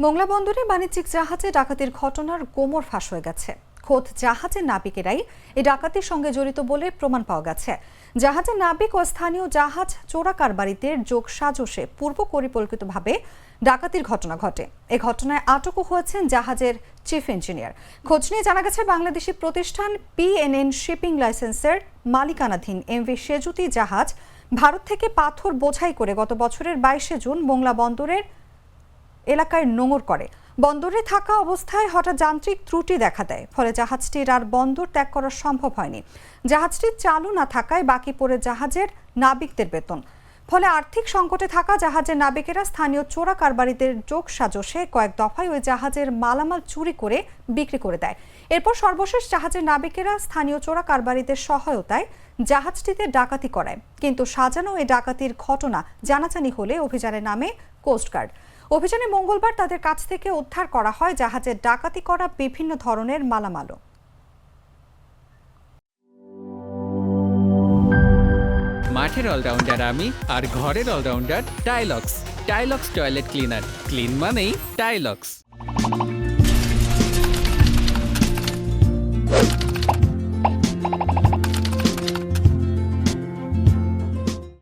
মোংলা বন্দরে বাণিজ্যিক জাহাজে ডাকাতির ঘটনার গোমর ফাঁস হয়ে গেছে। খোদ জাহাজের নাবিকেরাই এই ডাকাতির সঙ্গে জড়িত বলে প্রমাণ পাওয়া গেছে। জাহাজের নাবিক ও স্থানীয় জাহাজ চোরা কারবারিদের যোগ সাজসে পূর্ব পরিকল্পিতভাবে ডাকাতির ঘটনা ঘটে। এ ঘটনায় আটকও হয়েছেন জাহাজের চিফ ইঞ্জিনিয়ার। খোঁজ নিয়ে জানা গেছে বাংলাদেশি প্রতিষ্ঠান PNN শিপিং লাইসেন্সের মালিকানাধীন MV সেজুতি জাহাজ ভারত থেকে পাথর বোঝাই করে গত বছরের 22শে জুন মোংলা বন্দরের এলাকায় নোঙর করে। বন্দরে থাকা অবস্থায় হঠাৎ যান্ত্রিক ত্রুটি দেখা দেয়, ফলে জাহাজটির আর বন্দর ত্যাগ করা সম্ভব হয়নি। জাহাজটি চালু না থাকায় বাকি পড়ে জাহাজের নাবিকদের বেতন। ফলে আর্থিক সংকটে থাকা জাহাজের নাবিকেরা স্থানীয় চোরা কারবারিদের যোগ সাজসে কয়েক দফায় ওই জাহাজের মালামাল চুরি করে বিক্রি করে দেয়। এরপর সর্বশেষ জাহাজের নাবিকেরা স্থানীয় চোরা কারবারিদের সহায়তায় জাহাজটিতে ডাকাতি করায়। কিন্তু সাজানো এই ডাকাতির ঘটনা জানাজানি হলে অভিযানের নামে কোস্টগার্ড। অভিযানে মঙ্গলবার তাদের কাছ থেকে উদ্ধার করা হয় জাহাজের ডাকাতি করা বিভিন্ন ধরনের মালামালও। মাঠের অলরাউন্ডার আমি, আর ঘরের allrounder Tylox. Tylox toilet cleaner, clean মানেই টাইলক্স।